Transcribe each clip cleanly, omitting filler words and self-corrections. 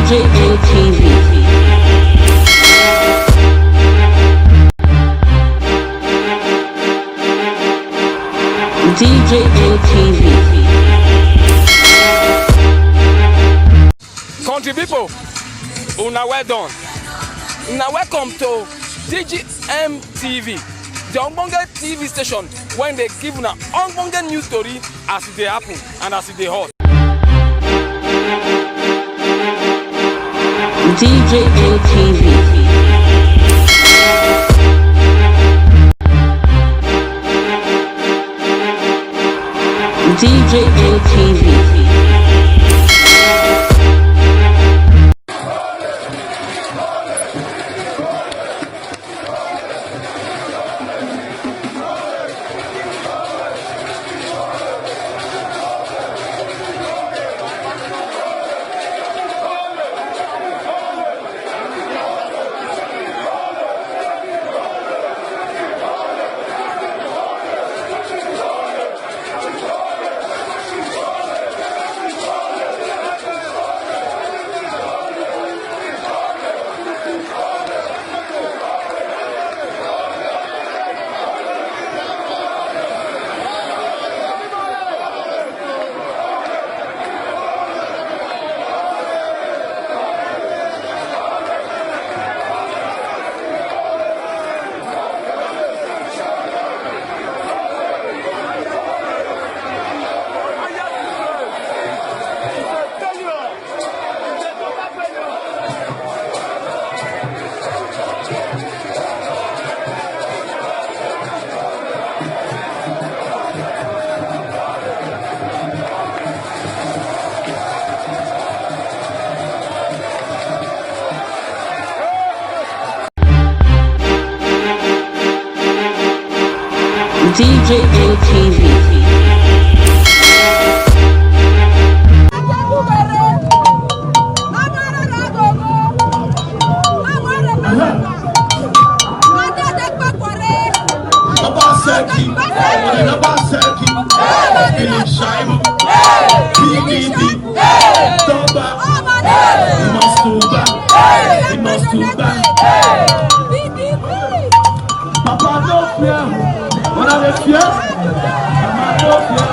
DJ ATV. DJ ATV. Country people, una well done. Una welcome to DGM TV, the Ogbonge TV station when they give una Ogbonge news story as it dey happen and as it dey hot. DJ ATV. DJ ATV. DJ ATV. Papa, don't fear. When I left here, I'm not here.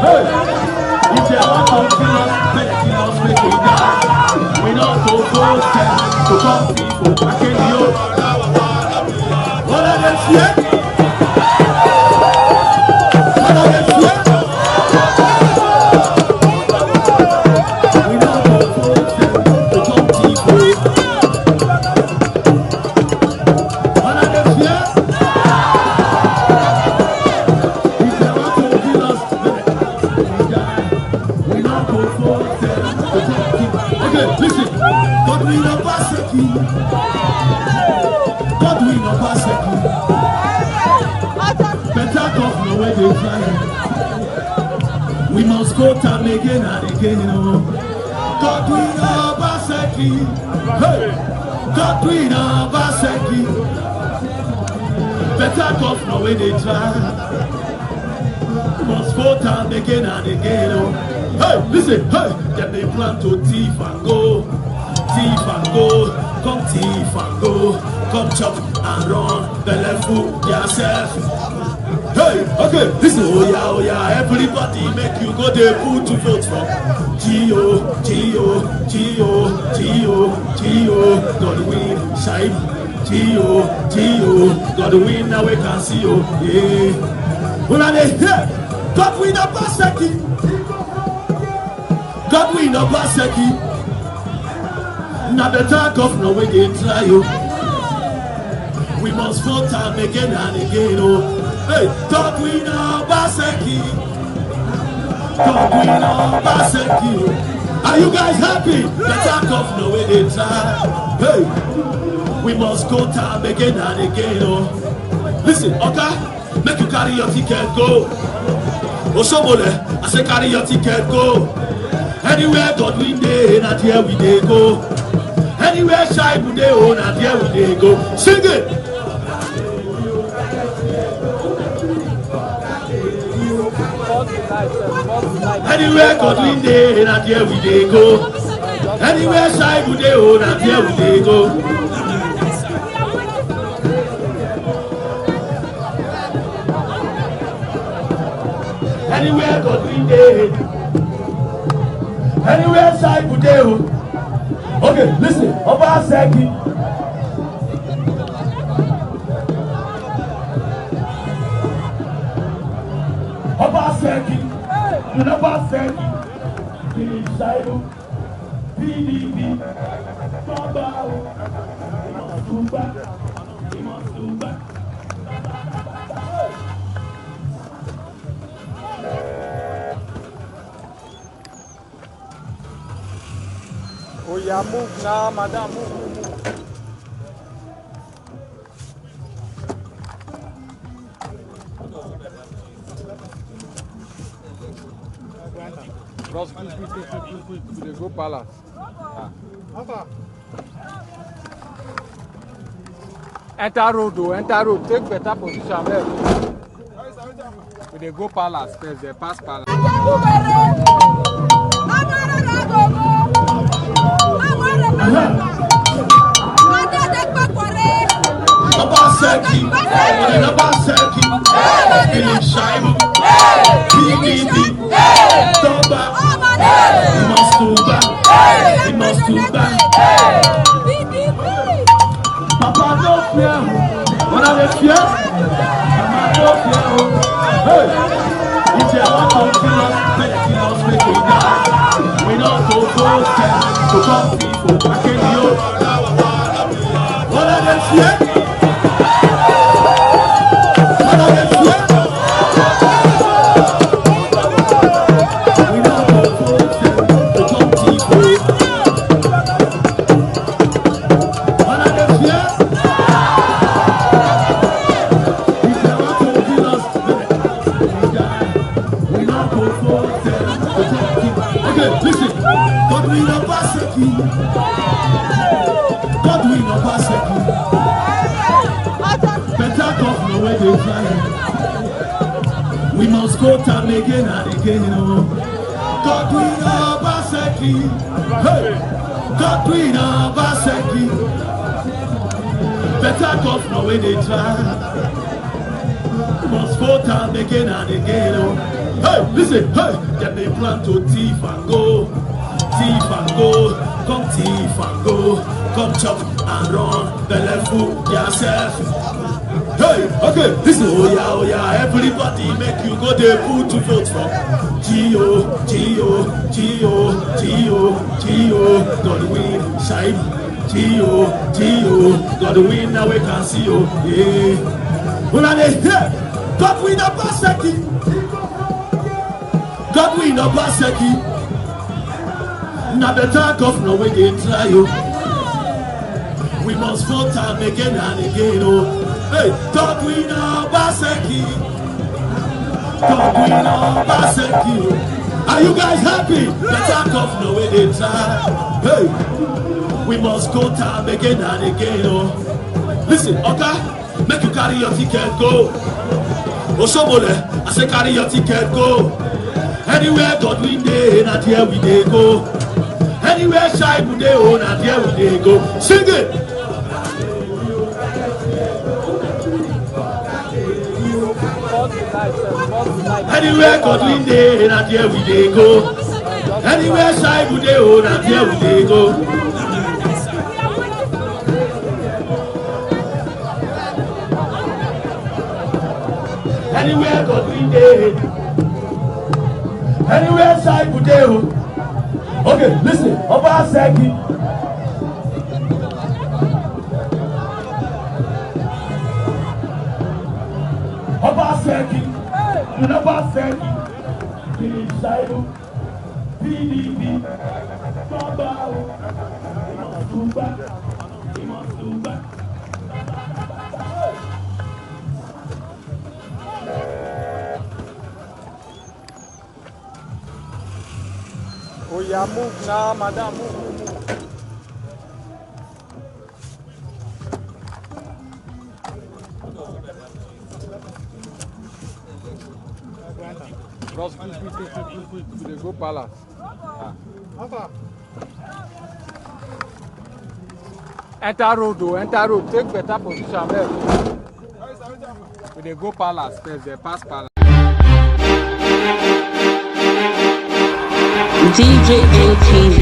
Hey, if you want to kill us, make we die. We not go to come people. I can't hear. When I left here, we not go to come people. When I left here. Listen, God will not pass you. God will not pass you. Better come from where they fly. We must go time again and again. God will not pass you. Hey, God will not pass you. Better come from where they try. We must go time again and again. Hey, listen, hey, then they plan to thief and go, come thief and go, come chop and run, belly food yourself. Hey, okay, listen, oh yeah, everybody make you go there put to vote for Gio, God win, shine, Gio, God win, now we can see you, yeah. When are they here? God win a basket. God will not pass you. Now the talk of no way they try you. We must vote time again and again. Oh, hey, God will not pass you. God will not pass you. Are you guys happy? The talk of no way they try. Hey, we must go time again and again. Oh, listen, okay, make you carry your ticket, go. Oshomole, I say carry your ticket, go. Anywhere God we dey, and here we dey go. Anywhere shy we dey, and here we dey go. Sing it. Anywhere God we dey, and here we dey go. Anywhere side we dey hold and there we dey go. Anywhere God we dey. Anywhere side we dey hold. Okay, listen. Oba Seki. Oba Seki. Oba Seki. Inside. PDP, Babao, Tumba, Tumba. Oh yeah, move now, madam, move. Cross quick. We dey go palace. Enter road, take better position there. We dey go palace first, they pass palace. Obaseki, Shaibu, PDP, Toba, we must do back. Papa, don't fear. What are they fear? Mama, don't fear. Hey, if you want to kill us, make we die. We don't go to come people. I can't do. What are they fear? Listen, God will not pass you. God will not pass you. Better governor where they fly. We must go time again and again. God will not pass you. Hey, God will not pass you. Better governor where they try. We must go time again and again. Hey, listen, hey, them they plan to thief and go, come thief and go, come chop and run, the left foot yourself. Hey, okay, listen, oh yeah, everybody make you go there put to vote for Gio, God win, shine, Gio, God win, now we can see you, yeah. When are they here? God win a Baseki. God will not pass you. Now the talk of no way they try you. We must vote time again and again. Oh, hey, God will not pass you. God will not pass you. Are you guys happy? The talk of no way they try. Hey, we must go time again and again. Oh, listen, okay, make you carry your ticket go. Oshobole, I say carry your ticket go. Anywhere God we dey, and here we dey go. Anywhere shy we dey, and here we dey go. Sing it. Anywhere God we dey, and here we dey go. Anywhere shy we dey, and here we dey go. Anywhere God we dey. Anywhere side we dey. Okay, listen. Oba Seki. Inside. PDP. Babao. Tumba. Oh yeah, move now, madam, move. Cross quick. We dey go palace. Enter road, oh, enter road. Take better position there. We dey go palace first. They pass palace. DJ ATV.